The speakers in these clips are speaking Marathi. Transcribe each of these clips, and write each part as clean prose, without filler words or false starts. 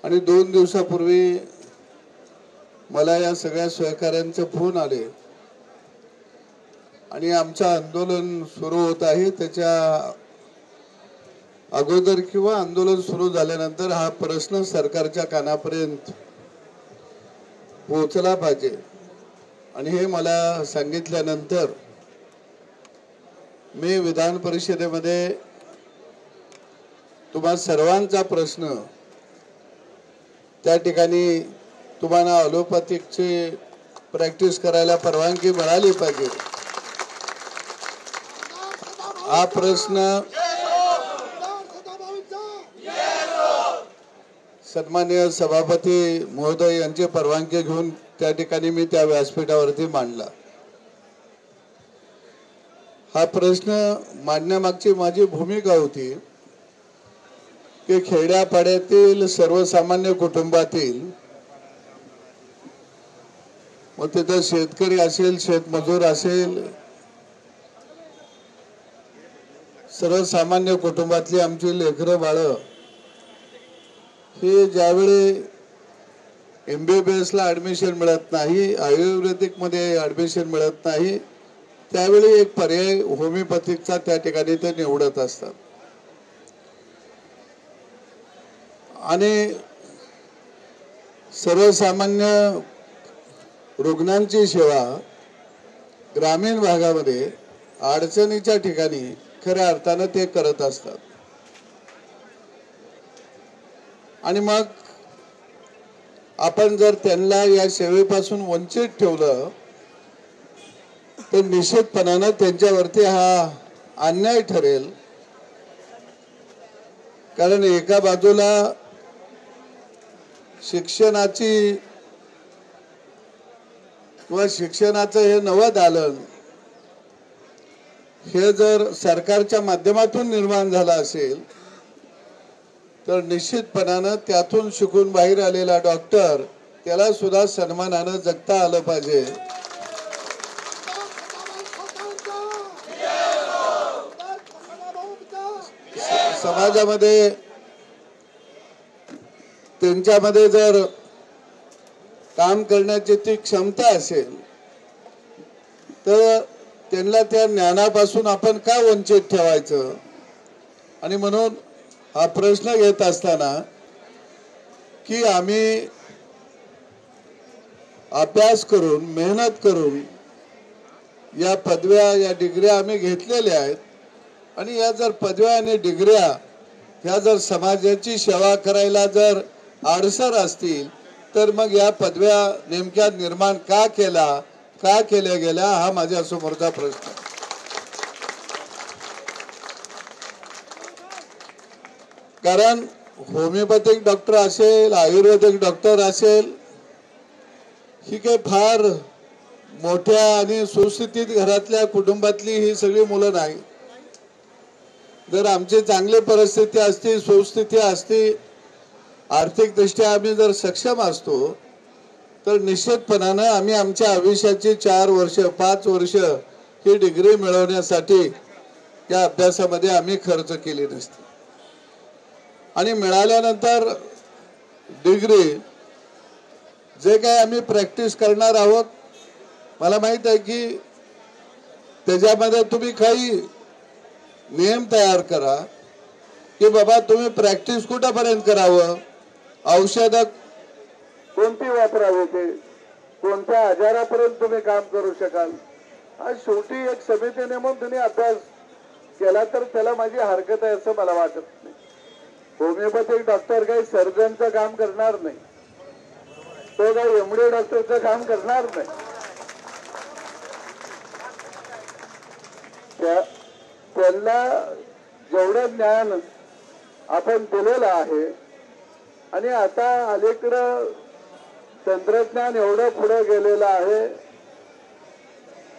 आणि 2 दिवसापूर्वी मला या सगळ्या सहकाऱ्यांचे फोन आले आणि आमचं आंदोलन सुरू होत आहे त्याच्या अगोदर किंवा आंदोलन सुरू झाल्यानंतर हा प्रश्न सरकारच्या कानापर्यंत पोहोचला पाहिजे आणि हे मला सांगितल्यानंतर मी विधान परिषदेमध्ये तुम्हा सर्वांचा प्रश्न त्या ठिकाणी तुम्हाला ॲलोपॅथिकची प्रॅक्टिस करायला परवानगी मिळाली पाहिजे हा प्रश्न सन्माननीय सभापती महोदय यांची परवानगी घेऊन त्या ठिकाणी मी त्या व्यासपीठावरती मांडला। हा प्रश्न मांडण्यामागची माझी भूमिका होती की खेड्यापाड्यातील सर्वसामान्य कुटुंबातील मग तिथं शेतकरी असेल शेतमजूर असेल सर्वसामान्य कुटुंबातली आमची लेकरं बाळं हे ज्यावेळी MBBS ला ऍडमिशन मिळत नाही आयुर्वेदिक मध्ये ऍडमिशन मिळत नाही त्यावेळी एक पर्याय होमिओपॅथिकचा त्या ठिकाणी ते निवडत असतात आणि सर्वसामान्य रुग्णांची सेवा ग्रामीण भागामध्ये अडचणीच्या ठिकाणी खऱ्या अर्थाने ते करत असतात आणि मग आपण जर त्यांना या सेवेपासून वंचित ठेवलं तर निश्चितपणाने त्यांच्यावरती हा अन्याय ठरेल कारण एका बाजूला शिक्षणाची किंवा शिक्षणाचं हे नवदालन हे जर सरकारच्या माध्यमातून निर्माण झालं असेल तर निश्चितपणाने त्यातून शिकून बाहेर आलेला डॉक्टर त्याला सुद्धा सन्मानाने जगता आलं पाहिजे समाजामध्ये त्यांच्यामध्ये जर काम करण्याची ती क्षमता असेल तर त्यांना त्या ज्ञानापासून आपण का वंचित ठेवायचं आणि म्हणून हा प्रश्न घेत असताना की आम्ही अभ्यास करून मेहनत करून या पदव्या या डिग्र्या आम्ही घेतलेल्या आहेत आणि या जर पदव्या आणि डिग्र्या ह्या जर समाजाची सेवा करायला जर अडसर असतील तर मग या पदव्या नेमक्या निर्माण का केल्या गेल्या हा माझ्या समोरचा प्रश्न कारण होमिओपॅथिक डॉक्टर असेल आयुर्वेदिक डॉक्टर असेल ही काही फार मोठ्या आणि सुस्थितीत घरातल्या कुटुंबातली ही सगळी मुलं नाही जर आमची चांगली परिस्थिती असती सुस्थिती असती आर्थिक दृष्ट्या आम्ही जर सक्षम असतो तर निश्चितपणाने आम्ही आमच्या आयुष्याची 4 वर्ष 5 वर्ष ही डिग्री मिळवण्यासाठी या अभ्यासामध्ये आम्ही खर्च केली नसती आणि मिळाल्यानंतर डिग्री जे काही आम्ही प्रॅक्टिस करणार आहोत मला माहित आहे की त्याच्यामध्ये तुम्ही काही नियम तयार करा की बाबा तुम्ही प्रॅक्टिस कुठपर्यंत करावं औषध कोणती वापरावी ते कोणत्या आजारापर्यंत तुम्ही काम करू शकाल आज शेवटी एक समिती नेमून तुम्ही अभ्यास केला तर त्याला माझी हरकत आहे असं मला वाटत नाही होमिओपॅथिक डॉक्टर काही सर्जनचं काम करणार नाही तो काही MD डॉक्टरचं काम करणार नाही त्यांना जेवढं ज्ञान आपण दिलेलं आहे आणि आता अलीकडं तंत्रज्ञान एवढं पुढे गेलेलं आहे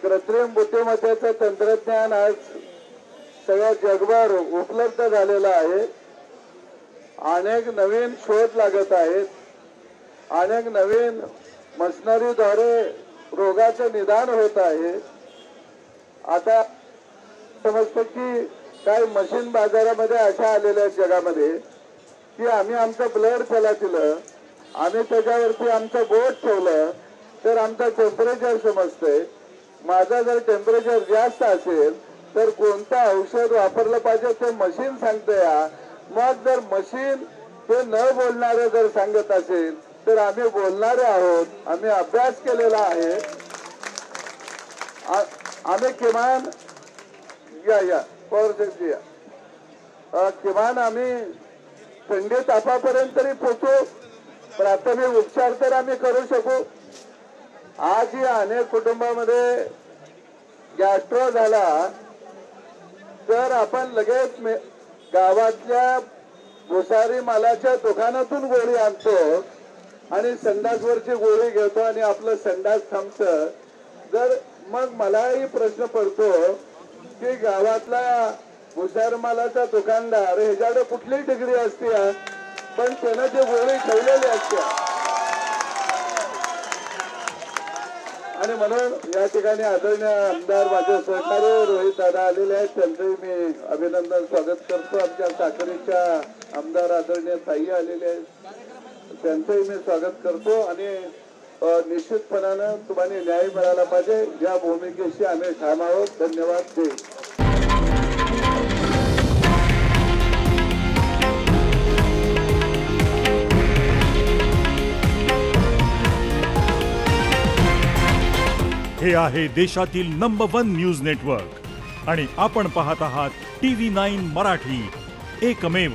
कृत्रिम बुद्धिमत्तेचं तंत्रज्ञान आज सगळ्या जगभर उपलब्ध झालेलं आहे अनेक नवीन शोध लागत आहेत अनेक नवीन मशिनरीद्वारे रोगाचं निदान होत आहे आता समजतं की काही मशीन बाजारामध्ये अशा आलेल्या जगामध्ये की आम्ही आमचं ब्लड त्याला दिलं, आम्ही त्याच्यावरती आमचं बोट ठेवलं तर आमचं टेम्परेचर समजतंय. माझा जर टेम्परेचर जास्त असेल तर कोणतं औषध वापरलं पाहिजे ते मशीन सांगतंय. मग जर मशीन ते न बोलणारे जर सांगत असेल तर आम्ही बोलणारे आहोत. आम्ही अभ्यास केलेला आहे. आम्ही किमान किमान आम्ही थंडी तापापर्यंत तरी पोचू. प्राथमिक उपचार तर आम्ही करू शकू. आजही अनेक कुटुंबामध्ये गॅस्ट्रो झाला तर आपण लगेच गावातल्या भुसारी मालाच्या दुकानातून गोळी आणतो आणि संडासवरची गोळी घेतो आणि आपलं संडास थांबतं. जर मग मलाही प्रश्न पडतो की गावातला भुसार मालाचा दुकानदार ह्याच्याकडे कुठली डिग्री असते पण त्यानं ती गोळी ठेवलेली असते. आणि म्हणून या ठिकाणी आदरणीय आमदार माझे सहकारी रोहित दादा आलेले आहेत, त्यांचंही मी अभिनंदन स्वागत करतो. आमच्या साखरेच्या आमदार आदरणीय ताई आलेले आहेत, त्यांचंही मी स्वागत करतो. आणि निश्चितपणानं तुम्हाला न्याय मिळाला पाहिजे या भूमिकेशी आम्ही ठाम आहोत. धन्यवाद. हे आहे देशातील नंबर 1 न्यूज नेटवर्क आणि आपण पाहत आहात TV9 मराठी, एकमेव.